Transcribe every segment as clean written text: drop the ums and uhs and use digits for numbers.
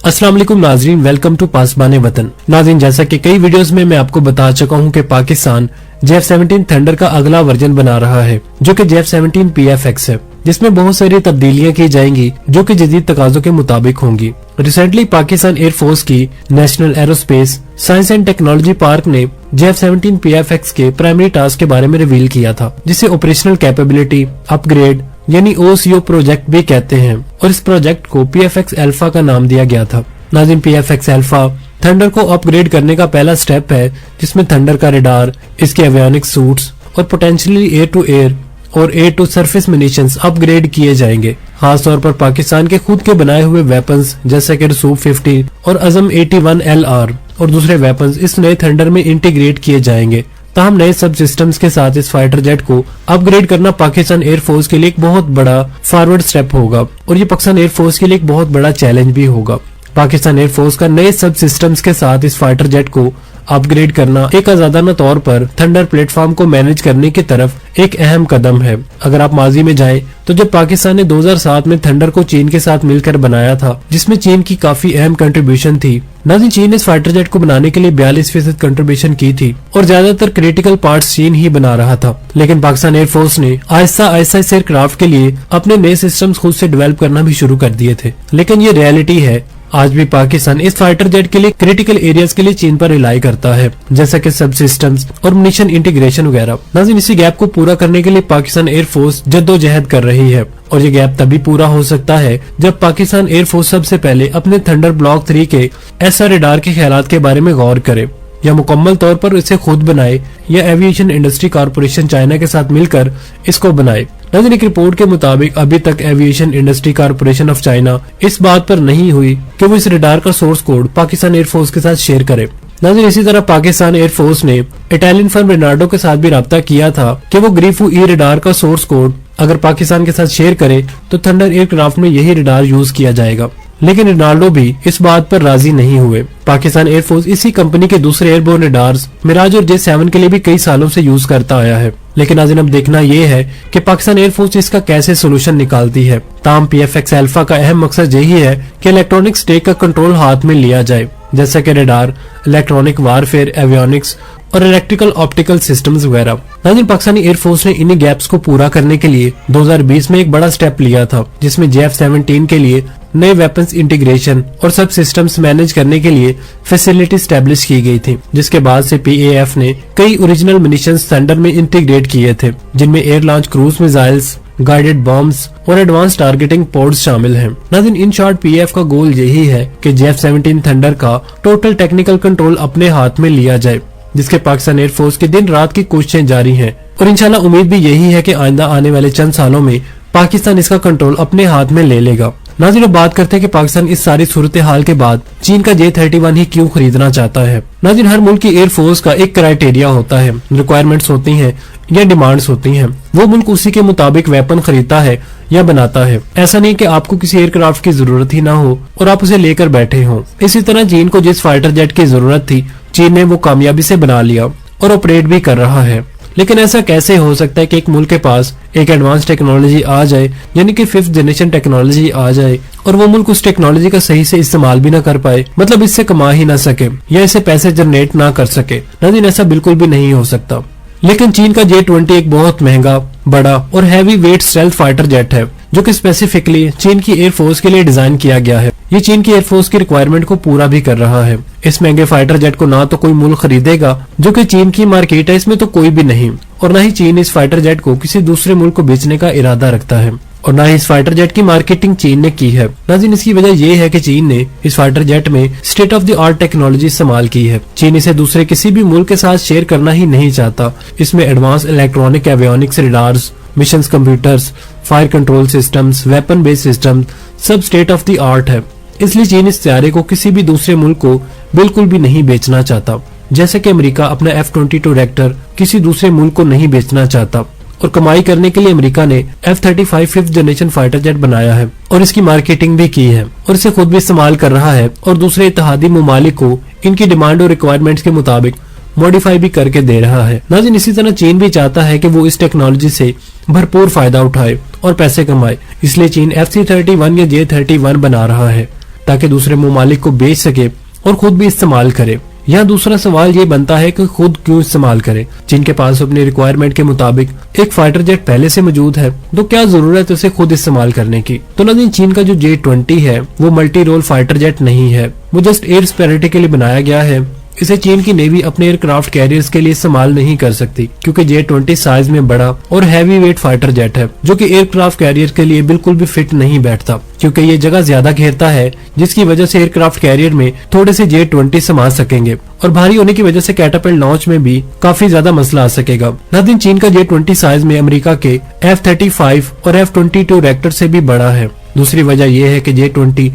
अस्सलाम वालेकुम नाजरीन, वेलकम टू पासबान वतन। नाजरीन, जैसा कि कई वीडियोस में मैं आपको बता चुका हूं कि पाकिस्तान JF-17 थंडर का अगला वर्जन बना रहा है जो कि JF-17 PFX है, जिसमें बहुत सारी तब्दीलियां की जाएंगी जो कि जदीद तकाजों के मुताबिक होंगी। रिसेंटली पाकिस्तान एयरफोर्स की national aerospace science and technology park ने JF-17 PFX के प्राइमरी टास्क के बारे में रिवील किया था, जिसे ऑपरेशनल कैपेबिलिटी अपग्रेड यानी OCO प्रोजेक्ट भी कहते हैं, और इस प्रोजेक्ट को PFX अल्फा का नाम दिया गया था। नाज़रीन, PFX अल्फा थंडर को अपग्रेड करने का पहला स्टेप है, जिसमें थंडर का रडार, इसके एवियोनिक्स सूट्स और पोटेंशियली एयर टू एयर और एयर टू सरफेस मिनिशंस अपग्रेड किए जाएंगे। खास तौर पर पाकिस्तान के खुद के बनाए हुए वेपन्स जैसे कि रसूख 50 और अजम 81 LR और दूसरे वेपन्स इस नए थंडर में इंटीग्रेट किए जाएंगे। ताहम नए सब सिस्टम्स के साथ इस फाइटर जेट को अपग्रेड करना पाकिस्तान एयरफोर्स के लिए एक बहुत बड़ा फॉरवर्ड स्टेप होगा, और ये पाकिस्तान एयरफोर्स के लिए एक बहुत बड़ा चैलेंज भी होगा। पाकिस्तान एयरफोर्स का नए सब सिस्टम्स के साथ इस फाइटर जेट को अपग्रेड करना एक आजादाना तौर पर थंडर प्लेटफॉर्म को मैनेज करने की तरफ एक अहम कदम है। अगर आप माजी में जाएं तो जब पाकिस्तान ने 2007 में थंडर को चीन के साथ मिलकर बनाया था, जिसमें चीन की काफी अहम कंट्रीब्यूशन थी। नाज़रीन, चीन ने इस फाइटर जेट को बनाने के लिए 42% कंट्रीब्यूशन की थी और ज्यादातर क्रिटिकल पार्ट्स चीन ही बना रहा था, लेकिन पाकिस्तान एयरफोर्स ने आहिस्ता आहिस्ता इस एयरक्राफ्ट के लिए अपने नए सिस्टम्स खुद से डेवलप करना भी शुरू कर दिए थे। लेकिन ये रियलिटी है, आज भी पाकिस्तान इस फाइटर जेट के लिए क्रिटिकल एरियाज के लिए चीन पर रिलाई करता है, जैसा कि सब सिस्टम्स और मिशन इंटीग्रेशन वगैरह। नाज़रीन, इसी गैप को पूरा करने के लिए पाकिस्तान एयरफोर्स जद्दोजहद कर रही है, और ये गैप तभी पूरा हो सकता है जब पाकिस्तान एयरफोर्स सबसे पहले अपने थंडर ब्लॉक 3 के SR रडार के ख्यालात के बारे में गौर करे, या मुकम्मल तौर पर इसे खुद बनाए, या एविएशन इंडस्ट्री कॉर्पोरेशन चाइना के साथ मिलकर इसको बनाए। नाज़रीन, एक रिपोर्ट के मुताबिक अभी तक aviation industry corporation of China इस बात पर नहीं हुई कि वो इस रडार का सोर्स कोड पाकिस्तान एयरफोर्स के साथ शेयर करे। नाज़रीन, इसी तरह पाकिस्तान एयरफोर्स ने इटालियन फर्म रेनाल्डो के साथ भी राब्ता किया था कि वो ग्रीफू ई रडार का सोर्स कोड अगर पाकिस्तान के साथ शेयर करे तो थंडर एयरक्राफ्ट में यही रडार यूज किया जाएगा, लेकिन रेनाल्डो भी इस बात पर राजी नहीं हुए। पाकिस्तान एयरफोर्स इसी कंपनी के दूसरे एयरबोर्न रडार्स मिराज और J7 के लिए भी कई सालों से यूज करता आया है, लेकिन नाज़रीन अब देखना ये है कि पाकिस्तान एयरफोर्स इसका कैसे सोल्यूशन निकालती है। ताम PFX अल्फा का अहम मकसद यही है कि इलेक्ट्रॉनिक स्टेक का कंट्रोल हाथ में लिया जाए, जैसा कि रडार, इलेक्ट्रॉनिक वारफेयर, एवियोनिक्स और इलेक्ट्रिकल ऑप्टिकल सिस्टम्स वगैरह। नाज़रीन, पाकिस्तानी एयरफोर्स ने इन्हीं गैप्स को पूरा करने के लिए 2020 में एक बड़ा स्टेप लिया था, जिसमें JF-17 के लिए नए वेपन्स इंटीग्रेशन और सब सिस्टम्स मैनेज करने के लिए फैसिलिटी स्टैब्लिश की गई थी, जिसके बाद से PAF ने कई ओरिजिनल मिनिशंस थंडर में इंटीग्रेट किए थे, जिनमें air launch cruise missiles, guided bombs और एडवांस टारगेटिंग पोड्स शामिल हैं। नाज़रीन, इन शॉर्ट PAF का गोल यही है कि JF-17 थंडर का टोटल टेक्निकल कंट्रोल अपने हाथ में लिया जाए, जिसके पाकिस्तान एयरफोर्स की दिन रात की कोशिशें जारी हैं, और इंशाल्लाह उम्मीद भी यही है कि आइंदा आने वाले चंद सालों में पाकिस्तान इसका कंट्रोल अपने हाथ में ले लेगा। नाज़रीन, बात करते हैं कि पाकिस्तान इस सारी सूरत हाल के बाद चीन का J-31 ही क्यों खरीदना चाहता है। नाज़रीन, हर मुल्क की एयरफोर्स का एक क्राइटेरिया होता है, रिक्वायरमेंट्स होती हैं या डिमांड्स होती हैं। वो मुल्क उसी के मुताबिक वेपन खरीदता है या बनाता है। ऐसा नहीं कि आपको किसी एयरक्राफ्ट की जरूरत ही ना हो और आप उसे लेकर बैठे हों। इसी तरह चीन को जिस फाइटर जेट की जरूरत थी, चीन ने वो कामयाबी से बना लिया और ऑपरेट भी कर रहा है। लेकिन ऐसा कैसे हो सकता है कि एक मुल्क के पास एक एडवांस टेक्नोलॉजी आ जाए, यानी कि 5th जनरेशन टेक्नोलॉजी आ जाए, और वो मुल्क उस टेक्नोलॉजी का सही से इस्तेमाल भी ना कर पाए, मतलब इससे कमा ही ना सके या इसे पैसे जनरेट ना कर सके। नाज़रीन, ऐसा बिल्कुल भी नहीं हो सकता। लेकिन चीन का J-20 एक बहुत महंगा, बड़ा और heavy weight stealth fighter jet है, जो कि स्पेसिफिकली चीन की एयरफोर्स के लिए डिजाइन किया गया है। ये चीन की एयरफोर्स की रिक्वायरमेंट को पूरा भी कर रहा है। इस महंगे फाइटर जेट को ना तो कोई मुल्क खरीदेगा, जो कि चीन की मार्केट है इसमें तो कोई भी नहीं, और न ही चीन इस फाइटर जेट को किसी दूसरे मुल्क को बेचने का इरादा रखता है, और न ही इस फाइटर जेट की मार्केटिंग चीन ने की है। नाज़रीन, इसकी वजह यह है कि चीन ने इस फाइटर जेट में state of the art technology इस्तेमाल की है। चीन इसे दूसरे किसी भी मुल्क के साथ शेयर करना ही नहीं चाहता। इसमें advance electronic avionics radars, missions computers, fire control systems, weapon based system सब स्टेट ऑफ द आर्ट है। इसलिए चीन इस तैयारे को किसी भी दूसरे मुल्क को बिल्कुल भी नहीं बेचना चाहता, जैसे कि अमेरिका अपना F-22 रैप्टर किसी दूसरे मुल्क को नहीं बेचना चाहता। और कमाई करने के लिए अमेरिका ने F-35 5th generation fighter jet बनाया है और इसकी मार्केटिंग भी की है, और इसे खुद भी इस्तेमाल कर रहा है, और दूसरे इत्तेहादी ममालिक को इनकी डिमांड और रिक्वायरमेंट्स के मुताबिक मॉडिफाई भी करके दे रहा है। नाज़रीन, इसी तरह चीन भी चाहता है कि वो इस टेक्नोलॉजी से भरपूर फायदा उठाए और पैसे कमाए, इसलिए चीन FC-31 या J-31 बना रहा है। ताकि दूसरे ममालिक को बेच सके और खुद भी इस्तेमाल करे। यहाँ दूसरा सवाल ये बनता है कि खुद क्यों इस्तेमाल करे। चीन के पास अपनी रिक्वायरमेंट के मुताबिक एक फाइटर जेट पहले से मौजूद है, तो क्या जरूरत है उसे खुद इस्तेमाल करने की। तो नाज़रीन, चीन का जो J-20 है वो मल्टी रोल फाइटर जेट नहीं है, वो जस्ट एयर स्पेरिटी के लिए बनाया गया है। इसे चीन की नेवी अपने एयरक्राफ्ट कैरियर्स के लिए इस्तेमाल नहीं कर सकती, क्योंकि J-20 साइज में बड़ा और हैवी वेट फाइटर जेट है, जो कि एयरक्राफ्ट कैरियर के लिए बिल्कुल भी फिट नहीं बैठता, क्योंकि ये जगह ज्यादा घेरता है, जिसकी वजह से एयरक्राफ्ट कैरियर में थोड़े से J-20 समा सकेंगे और भारी होने की वजह से कैटापल्ट लॉन्च में भी काफी ज्यादा मसला आ सकेगा। नाज़रीन, चीन का J-20 साइज में अमेरिका के F-35 और F-22 रैप्टर से भी बड़ा है। दूसरी वजह यह है कि J-20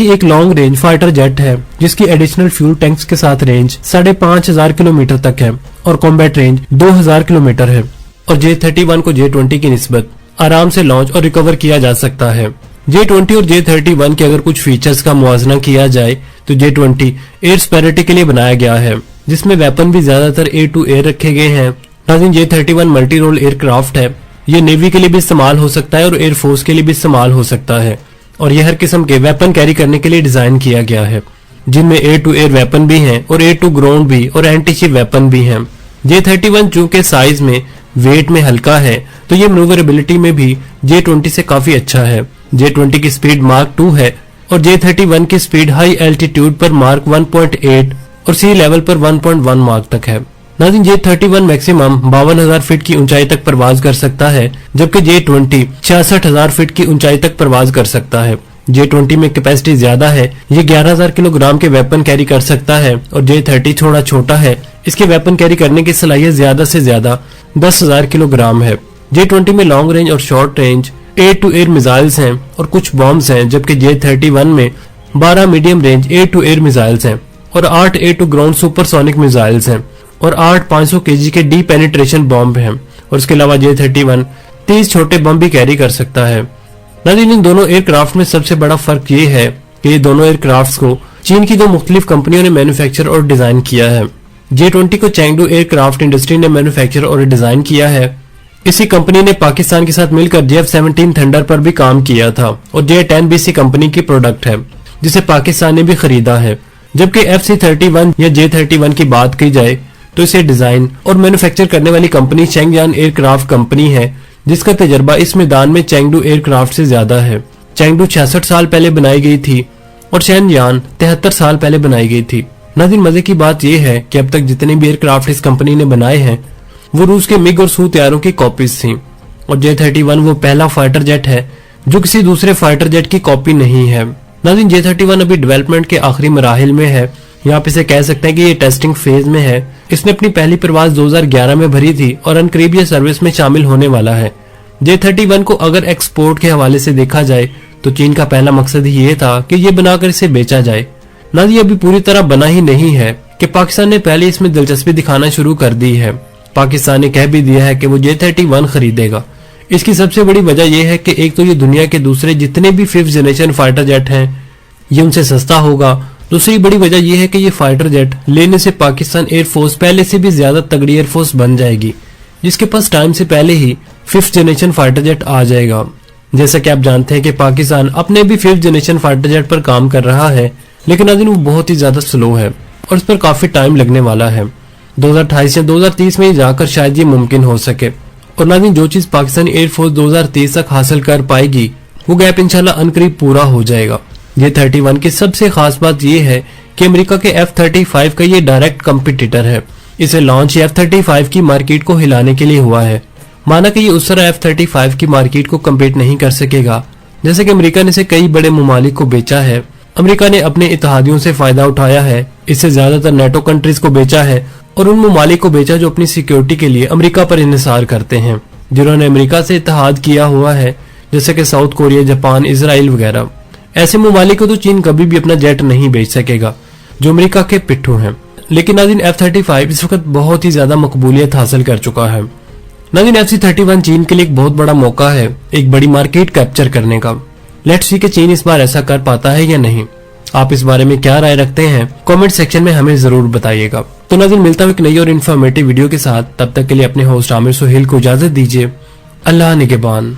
एक लॉन्ग रेंज फाइटर जेट है, जिसकी एडिशनल फ्यूल टैंक्स के साथ रेंज 5,500 किलोमीटर तक है और कॉम्बैट रेंज 2,000 किलोमीटर है। और J-31 को J-20 की निस्बत आराम से लॉन्च और रिकवर किया जा सकता है। J-20 और J-31 के अगर कुछ फीचर्स का मुआवजा किया जाए तो J-20 एयर स्पेरिटी के लिए बनाया गया है, जिसमें वेपन भी ज्यादातर एयर टू एयर रखे गए हैं। नाज़रीन, J-31 मल्टी रोल एयरक्राफ्ट है। ये नेवी के लिए भी इस्तेमाल हो सकता है और एयरफोर्स के लिए भी इस्तेमाल हो सकता है, और यह हर किस्म के वेपन कैरी करने के लिए डिजाइन किया गया है, जिनमें एयर टू एयर वेपन भी हैं और एयर टू ग्राउंड भी और एंटी शिप वेपन भी हैं। J-31 चूंकि साइज में वेट में हल्का है, तो ये मैन्यूवरेबिलिटी में भी J-20 से काफी अच्छा है। J-20 की स्पीड मार्क 2 है और J-31 की स्पीड हाई एल्टीट्यूड पर मार्क 1.8 और सी लेवल पर 1.1 मार्क तक है। नाज़रीन, J-31 मैक्सिमम 52,000 फीट की ऊंचाई तक परवाज कर सकता है, जबकि J-20 66,000 फीट की ऊंचाई तक परवाज कर सकता है। J-20 में कैपेसिटी ज्यादा है, ये 11,000 किलोग्राम के वेपन कैरी कर सकता है, और J-30 थोड़ा छोटा है, इसके वेपन कैरी करने की सलाहियत ज्यादा से ज्यादा 10,000 किलोग्राम है। J-20 में लॉन्ग रेंज और short range air to air missiles हैं और कुछ बॉम्ब्स हैं, जबकि J-31 में 12 medium range air to air missiles हैं और 8 air to ground supersonic missiles हैं और 8 500 केजी के डी पेनिट्रेशन बॉम्ब हैं। और इसके अलावा J-31 30 छोटे बम भी कैरी कर सकता है। नाज़रीन, इन दोनों एयरक्राफ्ट में सबसे बड़ा फर्क ये है कि ये दोनों एयरक्राफ्ट को चीन की 2 मुख्तलिफ कंपनियों ने मैन्युफैक्चर और डिजाइन किया है। J-20 को चेंगडू एयरक्राफ्ट इंडस्ट्री ने मैन्युफैक्चर और डिजाइन किया है। इसी कंपनी ने पाकिस्तान के साथ मिलकर J-17 थंडर पर भी काम किया था, और J-10 भी इसी कंपनी की प्रोडक्ट है, जिसे पाकिस्तान ने भी खरीदा है। जबकि FC-31 या J-31 की बात की जाए तो इसे डिजाइन और मैन्युफैक्चर करने वाली कंपनी चेंगयान एयरक्राफ्ट कंपनी है, जिसका तजर्बा इस मैदान में चेंगडू एयरक्राफ्ट से ज्यादा है। चेंगडू 66 साल पहले बनाई गई थी और शेनयान 73 साल पहले बनाई गई थी। नाज़रीन, मजे की बात यह है कि अब तक जितने भी एयरक्राफ्ट इस कंपनी ने बनाए हैं वो रूस के मिग और सू तैयारों की कॉपीज थी, और J-31 वो पहला फाइटर जेट है जो किसी दूसरे फाइटर जेट की कॉपी नहीं है। नाज़रीन, J-31 अभी डेवलपमेंट के आखिरी मराहिल में है, यहाँ पे इसे कह सकते हैं कि ये टेस्टिंग फेज में है। इसने अपनी पहली परवाज 2011 में भरी थी और अनकरीब ये सर्विस में शामिल होने वाला है। J-31 को अगर एक्सपोर्ट के हवाले से देखा जाए तो चीन का पहला मकसद ही ये था कि ये बनाकर इसे बेचा जाए। ना ये अभी पूरी तरह बना ही नहीं है कि पाकिस्तान ने पहले इसमें दिलचस्पी दिखाना शुरू कर दी है। पाकिस्तान ने कह भी दिया है कि वो J-31 खरीदेगा। इसकी सबसे बड़ी वजह यह है कि एक तो ये दुनिया के दूसरे जितने भी 5th जनरेशन फाइटर जेट हैं ये उनसे सस्ता होगा। दूसरी बड़ी वजह यह है कि ये फाइटर जेट लेने से पाकिस्तान एयरफोर्स पहले से भी ज्यादा तगड़ी एयरफोर्स बन जाएगी, जिसके पास टाइम से पहले ही 5th जनरेशन फाइटर जेट आ जाएगा। जैसा कि आप जानते हैं कि पाकिस्तान अपने भी 5th जनरेशन फाइटर जेट पर काम कर रहा है, लेकिन नाज़रीन वो बहुत ही ज्यादा स्लो है और इस पर काफी टाइम लगने वाला है। 2028 या 2030 में जाकर शायद ये मुमकिन हो सके। और नाज़रीन जो चीज पाकिस्तानी एयरफोर्स 2030 तक हासिल कर पाएगी वो गैप इंशाल्लाह अनकरीब पूरा हो जाएगा। J-31 की सबसे खास बात ये है कि अमेरिका के F-35 का ये डायरेक्ट कंपटीटर है। इसे लॉन्च F-35 की मार्केट को हिलाने के लिए हुआ है। माना कि ये उस तरह F-35 की मार्केट को कम्पीट नहीं कर सकेगा जैसे कि अमेरिका ने इसे कई बड़े ममालिक को बेचा है। अमेरिका ने अपने इत्तेहादियों से फायदा उठाया है, इससे ज्यादातर नेटो कंट्रीज को बेचा है और उन ममालिक को बेचा जो अपनी सिक्योरिटी के लिए अमेरिका पर इन्हिसार करते हैं, जिन्होंने अमेरिका से इत्तेहाद किया हुआ है, जैसे कि साउथ कोरिया, जापान, इजराइल वगैरह। ऐसे ममालिक को तो चीन कभी भी अपना जेट नहीं बेच सकेगा जो अमेरिका के पिट्ठू हैं। लेकिन नाज़रीन F-35 इस वक्त बहुत ही ज्यादा मकबूलियत हासिल कर चुका है। नाज़रीन FC-31 चीन के लिए एक बहुत बड़ा मौका है एक बड़ी मार्केट कैप्चर करने का। लेट्स सी कि चीन इस बार ऐसा कर पाता है या नहीं। आप इस बारे में क्या राय रखते हैं कमेंट सेक्शन में हमें जरूर बताइएगा। तो नाज़रीन मिलता हूं एक नई और इन्फॉर्मेटिव वीडियो के साथ, तब तक के लिए अपने होस्ट आमिर सुहेल को इजाजत दीजिए। अल्लाह निगहबान।